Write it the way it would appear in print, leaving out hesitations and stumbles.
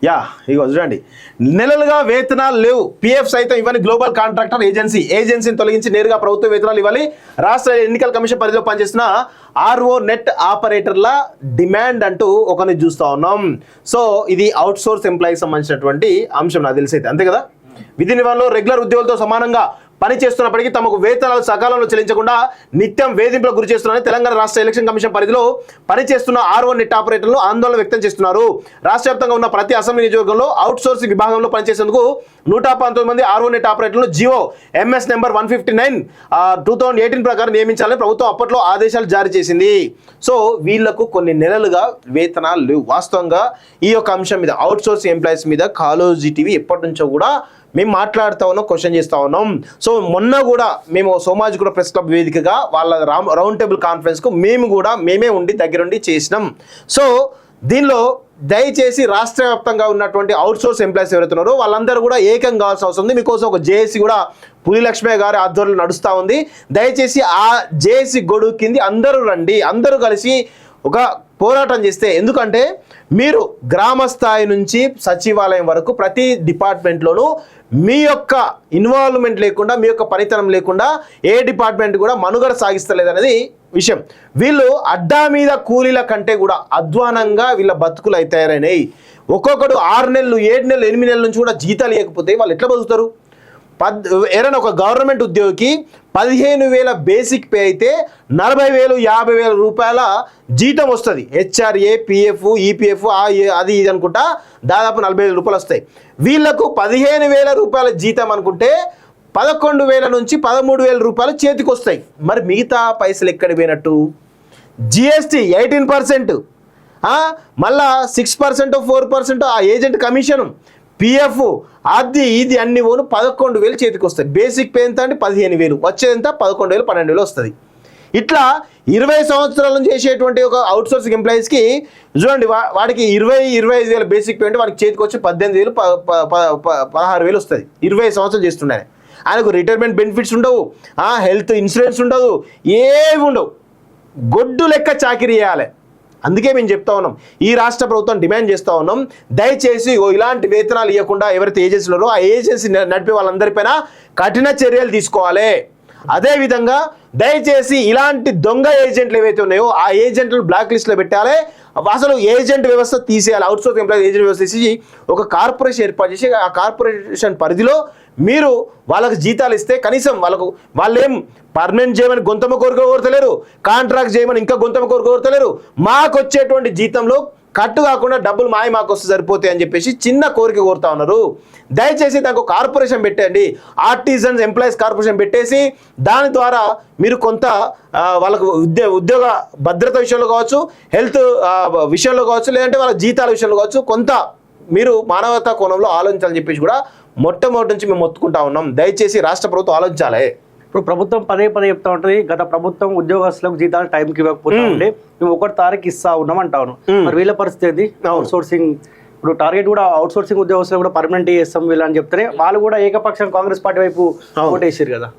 Yeah ఇగో చూడండి, నెలలుగా వేతనాలు లేవు, పిఎఫ్ సైతం ఇవ్వని గ్లోబల్ కాంట్రాక్టర్ ఏజెన్సీని తొలగించి నేరుగా ప్రభుత్వ వేతనాలు ఇవ్వాలి. రాష్ట్ర ఎన్నికల కమిషన్ పరిధిలో పనిచేస్తున్న ఆర్ఓ నెట్ ఆపరేటర్ల డిమాండ్ అంటూ ఒకరిని చూస్తూ ఉన్నాం. సో ఇది అవుట్ సోర్స్ ఎంప్లాయీకి సంబంధించినటువంటి అంశం, నాకు తెలిసి అయితే అంతే కదా. విధి నిర్వహణలో రెగ్యులర్ ఉద్యోగులతో సమానంగా పని చేస్తున్నప్పటికీ తమకు వేతనాలు సకాలంలో చెల్లించకుండా నిత్యం వేధింపులకు గురి చేస్తున్నారని తెలంగాణ రాష్ట్ర ఎలక్షన్ కమిషన్ పరిధిలో పనిచేస్తున్న ఆర్ఓ నెట్ ఆపరేటర్లు ఆందోళన వ్యక్తం చేస్తున్నారు. రాష్ట్ర వ్యాప్తంగా ఉన్న ప్రతి అసెంబ్లీ నియోజకవర్గంలో అవుట్ సోర్సింగ్ విభాగంలో పనిచేసేందుకు 119 మంది ఆర్ఓ నెట్ ఆపరేటర్లు జియో ఎంఎస్ నెంబర్ 159 2018 ప్రకారం నియమించాలని ప్రభుత్వం అప్పట్లో ఆదేశాలు జారీ చేసింది. సో వీళ్లకు కొన్ని నెలలుగా వేతనాలు లేవు. వాస్తవంగా ఈ యొక్క అంశం మీద అవుట్ సోర్సింగ్ ఎంప్లాయీస్ మీద కాలోజీ టీవీ ఎప్పటి నుంచో కూడా మేము మాట్లాడుతూ ఉన్నాం, క్వశ్చన్ చేస్తూ ఉన్నాం. సో మొన్న కూడా మేము సోమాజిగూడ ప్రెస్ క్లబ్ వేదికగా వాళ్ళ రౌండ్ టేబుల్ కాన్ఫరెన్స్కు మేమే ఉండి దగ్గరుండి చేసినాం. సో దీనిలో దయచేసి రాష్ట్ర వ్యాప్తంగా ఉన్నటువంటి అవుట్ సోర్స్ ఎంప్లాయీస్ ఎవరైతే ఉన్నారో వాళ్ళందరూ కూడా ఏకం కావాల్సిన అవసరం ఉంది. మీకోసం ఒక జేఏసీ కూడా పులి లక్ష్మయ్య గారి ఆధ్వర్యంలో నడుస్తూ ఉంది. దయచేసి ఆ జేఏసీ గొడుగు కింది అందరూ రండి, అందరూ కలిసి ఒక పోరాటం చేస్తే, ఎందుకంటే మీరు గ్రామ స్థాయి నుంచి సచివాలయం వరకు ప్రతి డిపార్ట్మెంట్లోనూ మీ యొక్క ఇన్వాల్వ్మెంట్ లేకుండా, మీ యొక్క పనితనం లేకుండా ఏ డిపార్ట్మెంట్ కూడా మనుగడ సాగిస్తలేదు అనేది విషయం. వీళ్ళు అడ్డా మీద కూలీల కంటే కూడా అధ్వానంగా వీళ్ళ బతుకులు అయితే తయారైనాయి. ఒక్కొక్కడు 6 నెలలు 7 నెలలు 8 నెలల నుంచి కూడా జీతాలు ఇవ్వకపోతే వాళ్ళు ఎట్లా బతుకుతారు? ఏదైనా ఒక గవర్నమెంట్ ఉద్యోగికి 15,000 బేసిక్ పే అయితే 40,000 50,000 రూపాయల జీతం వస్తుంది. హెచ్ఆర్ఏ, పిఎఫ్, ఈపీఎఫ్ అది ఇది అనుకుంటా దాదాపు 40,000 రూపాయలు వస్తాయి. వీళ్లకు 15,000 రూపాయల జీతం అనుకుంటే 11,000 నుంచి 13,000 రూపాయలు చేతికి వస్తాయి. మరి మిగతా పైసలు ఎక్కడ పోయినట్టు? జిఎస్టీ 18%, మళ్ళా 6% 4% ఆ ఏజెంట్ కమిషను, పిఎఫ్, అది ఇది అన్ని పోను 11,000 చేతికి వస్తాయి. బేసిక్ పే ఎంత అంటే 15,000, వచ్చేదంత 11,000 12,000 వస్తుంది. ఇట్లా 20 సంవత్సరాల నుంచి చేసేటువంటి ఒక అవుట్ సోర్సింగ్ ఎంప్లాయీస్కి చూడండి, వాడికి 20-25,000 బేసిక్ పే అంటే వాడికి చేతికి వచ్చి 18,000 16,000 వస్తుంది. 20 సంవత్సరాలు చేస్తున్నాయి. ఆయనకు రిటైర్మెంట్ బెనిఫిట్స్ ఉండవు, హెల్త్ ఇన్సూరెన్స్ ఉండదు, ఏవి ఉండవు. గొడ్డు లెక్క చాకిరీ చేయాలి. అందుకే మేము చెప్తా ఉన్నాం, ఈ రాష్ట్ర ప్రభుత్వం డిమాండ్ చేస్తూ ఉన్నాం, దయచేసి ఇలాంటి వేతనాలు ఇవ్వకుండా ఎవరైతే ఏజెన్సీలో ఆ ఏజెన్సీ నడిపే వాళ్ళందరిపైన కఠిన చర్యలు తీసుకోవాలి. అదేవిధంగా దయచేసి ఇలాంటి దొంగ ఏజెంట్లు ఏవైతే ఉన్నాయో ఆ ఏజెంట్లను బ్లాక్ లిస్ట్లో పెట్టాలి. అసలు ఏజెంట్ వ్యవస్థ తీసేయాలి. అవుట్ సోర్స్ ఎంప్లాయీ ఏజెంట్ వ్యవస్థ తీసి ఒక కార్పొరేషన్ ఏర్పాటు చేసి ఆ కార్పొరేషన్ పరిధిలో మీరు వాళ్ళకి జీతాలు ఇస్తే కనీసం వాళ్ళేం పర్మనెంట్ చేయమని గొంతమ కోరుకోగలుగుతలేరు, కాంట్రాక్ట్ చేయమని ఇంకా గొంతమ కోరుకోగలుగుతలేరు. మాకు వచ్చేటువంటి జీతంలో కట్టు కాకుండా డబ్బులు మాకు వస్తే సరిపోతాయి అని చెప్పేసి చిన్న కోరిక కోరుతా ఉన్నారు. దయచేసి దానికి ఒక కార్పొరేషన్ పెట్టండి, ఆర్టిజన్స్ ఎంప్లాయీస్ కార్పొరేషన్ పెట్టేసి దాని ద్వారా మీరు కొంత వాళ్ళకు ఉద్యోగ భద్రత విషయంలో కావచ్చు, హెల్త్ విషయంలో కావచ్చు, లేదంటే వాళ్ళ జీతాల విషయంలో కావచ్చు, కొంత మీరు మానవతా కోణంలో ఆలోచించాలని చెప్పేసి కూడా మొట్టమొదటి నుంచి మేము మొత్తుకుంటా ఉన్నాం. దయచేసి రాష్ట్ర ప్రభుత్వం ఆలోచించాలి. ఇప్పుడు ప్రభుత్వం పదే చెప్తా ఉంటుంది, గత ప్రభుత్వం ఉద్యోగస్తులకు జీతాలు టైంకి ఇవ్వకపోతే ఉంటే మేము 1 తారీఖు ఇస్తా ఉన్నాం అంటా ఉన్నాం. మరి వీళ్ళ పరిస్థితి ఏంది? అవుట్ సోర్సింగ్ ఇప్పుడు టార్గెట్ కూడా అవుట్ సోర్సింగ్ ఉద్యోగస్తులు కూడా పర్మనెంట్ చేస్తాం వీళ్ళని చెప్తారే, వాళ్ళు కూడా ఏకపక్షం కాంగ్రెస్ పార్టీ వైపు ఓటేసారు కదా.